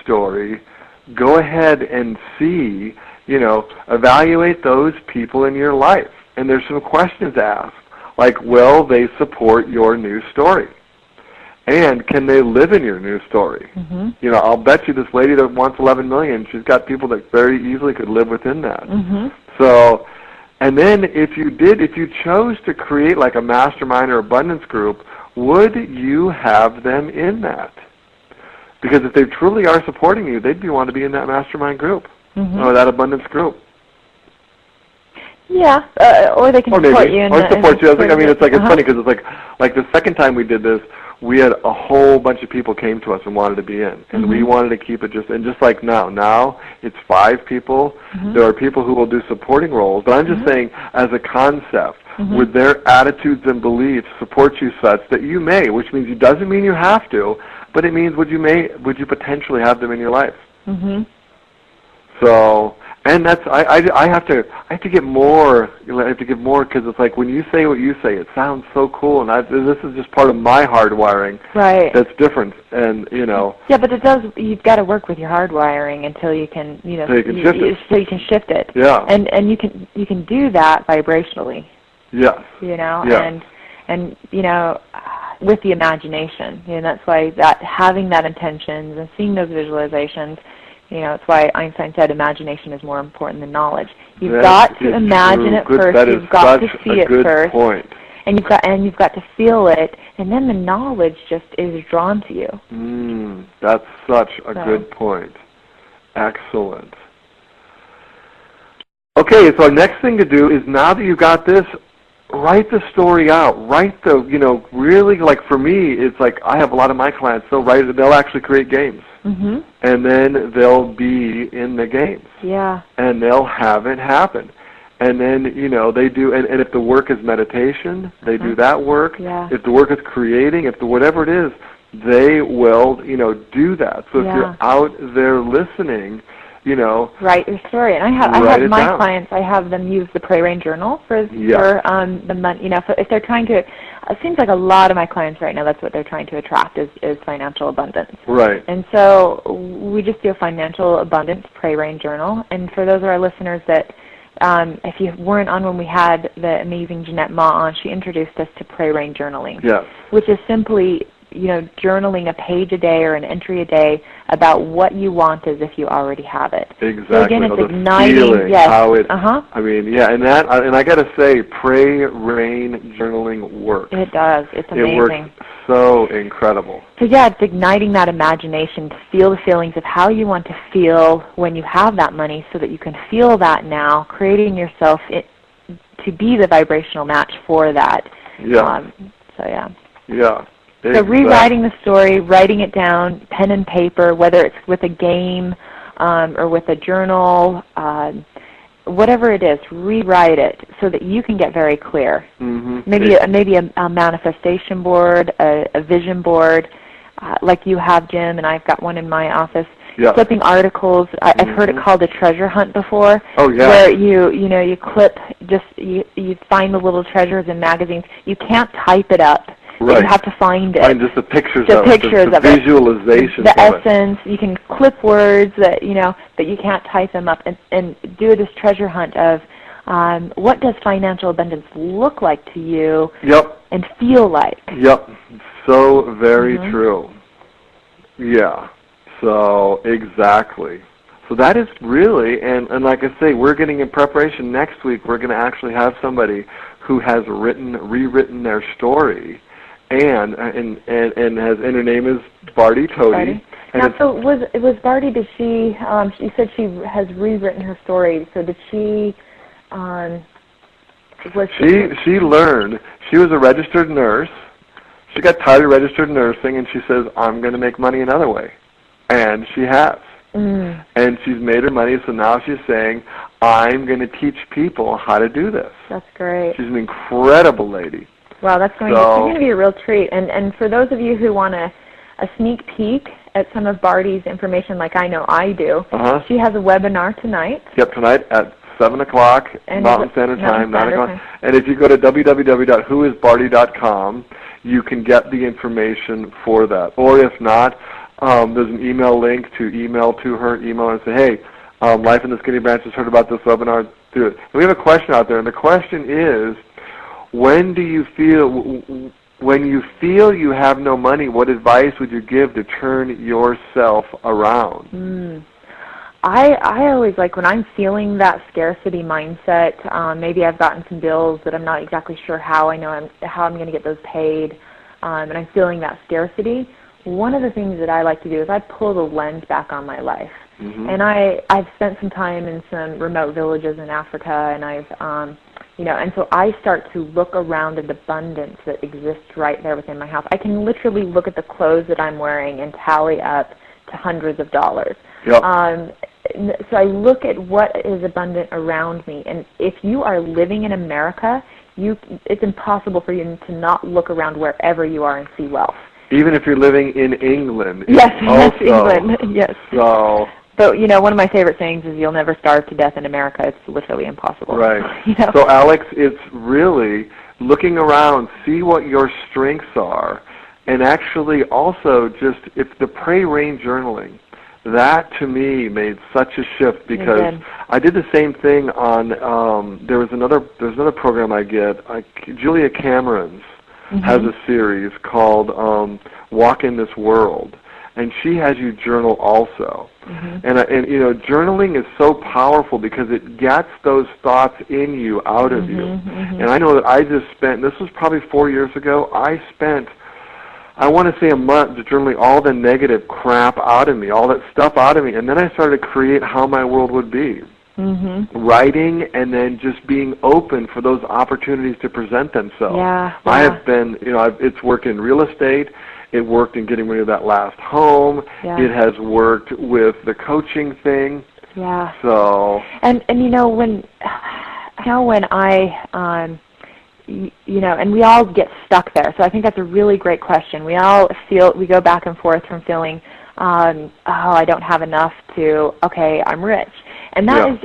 story, go ahead and see, evaluate those people in your life. And there's some questions asked, like, will they support your new story? And can they live in your new story? Mm-hmm. I'll bet you this lady that wants 11 million, she's got people that very easily could live within that. Mm-hmm. So, and then if you chose to create like a mastermind or abundance group, would you have them in that? Because if they truly are supporting you, they'd want to be in that mastermind group or that abundance group. Yeah, or they can support you. Or support you. It's funny because it's like the second time we did this, we had a whole bunch of people came to us and wanted to be in, and we wanted to keep it just like now. Now it's 5 people. There are people who will do supporting roles, but I'm just saying as a concept, would their attitudes and beliefs support you such that you may, which means it doesn't mean you have to, but it means would you potentially have them in your life? So. And that's I have to get more. I have to give more because it's like when you say what you say, it sounds so cool, and this is just part of my hardwiring. Right. That's different, and Yeah, but it does. You've got to work with your hardwiring until you can, so you can shift it. So you can shift it. Yeah. And you can do that vibrationally. Yes. Yeah. And with the imagination, that's why having that intentions and seeing those visualizations. It's why Einstein said imagination is more important than knowledge. You've got to imagine it first. You've got to see it first. Point. And you've got to feel it, and then the knowledge just is drawn to you. That's such a good point. Excellent. Okay, so our next thing to do is now that you got this, write the story out. Write the, really, like for me, it's like I have a lot of my clients, they'll actually create games. And then they'll be in the games. Yeah. And they'll have it happen. And then, they do, and if the work is meditation, they do that work. Yeah. If the work is creating, whatever it is, they will, do that. So if you're out there listening, write your story. And I have my clients, I have them use the Pray Rain Journal for the month. If they're trying to, it seems like a lot of my clients right now, that's what they're trying to attract is financial abundance. Right. And so we just do a financial abundance Pray Rain Journal. And for those of our listeners that, if you weren't on when we had the amazing Jeanette Ma on, she introduced us to Pray Rain Journaling. Yes. Which is simply journaling a page a day or an entry a day about what you want as if you already have it. Exactly. So again, it's igniting. Feeling, how it. And and I got to say, Pray Rain journaling works. It does. It's amazing. It works so incredible. So it's igniting that imagination to feel the feelings of how you want to feel when you have that money, so that you can feel that now, creating yourself to be the vibrational match for that. Yeah. Yeah. Exactly. So rewriting the story, writing it down, pen and paper, whether it's with a game or with a journal, whatever it is, rewrite it so that you can get very clear. Maybe a manifestation board, a vision board, like you have, Jim, and I've got one in my office. Yeah. Clipping articles. I've heard it called a treasure hunt before. Oh yeah. Where you clip you find the little treasures in magazines. You can't type it up. Right. You have to find it. Find just the pictures of it. The visualization. The essence. You can clip words that but you can't type them up, and do this treasure hunt of what does financial abundance look like to you. Yep. And feel like. Yep. So very true. Yeah. So exactly. So that is really, and like I say, we're getting in preparation next week. We're going to actually have somebody who has rewritten their story. And her name is Barty Tody. Now, so was Barty? Did she? She said she has rewritten her story. So did she? She learned. She was a registered nurse. She got tired of registered nursing, and she says, "I'm going to make money another way," and she has. And she's made her money. So now she's saying, "I'm going to teach people how to do this." That's great. She's an incredible lady. Wow, that's going to be a real treat. And for those of you who want a sneak peek at some of Barty's information, like I know I do, she has a webinar tonight. Yep, tonight at 7 o'clock Mountain Standard Time, 9 o'clock. And if you go to www.whoisbarty.com, you can get the information for that. Or if not, there's an email link to email to her, email her and say, hey, Life in the Skinny Branch has heard about this webinar, do it. And we have a question out there, and the question is, when you feel you have no money, what advice would you give to turn yourself around? I always like when I'm feeling that scarcity mindset, maybe I've gotten some bills that I'm not exactly sure how I'm going to get those paid, and I'm feeling that scarcity. One of the things that I like to do is I pull the lens back on my life. And I've spent some time in some remote villages in Africa, and and so I start to look around at the abundance that exists right there within my house. I can literally look at the clothes that I'm wearing and tally up to hundreds of dollars. Yep. So I look at what is abundant around me, and if you are living in America, it's impossible for you to not look around wherever you are and see wealth. Even if you're living in England. Yes, also. England, yes. So, but, one of my favorite sayings is you'll never starve to death in America. It's literally impossible. Right. So, Alex, it's really looking around, see what your strengths are, and actually also if the Pray Rain journaling, that to me made such a shift because I did the same thing on, there's another program I get, Julia Cameron's has a series called Walk in This World. And she has you journal also. And journaling is so powerful because it gets those thoughts in you, out of you. And I know that I just spent, this was probably 4 years ago, I spent, I want to say a month just journaling all the negative crap out of me, all that stuff out of me. And then I started to create how my world would be. Writing and then just being open for those opportunities to present themselves. I have been, it's worked in real estate. It worked in getting rid of that last home. It has worked with the coaching thing. So. And when I, and we all get stuck there. So I think that's a really great question. We go back and forth from feeling, I don't have enough to, okay, I'm rich. And that is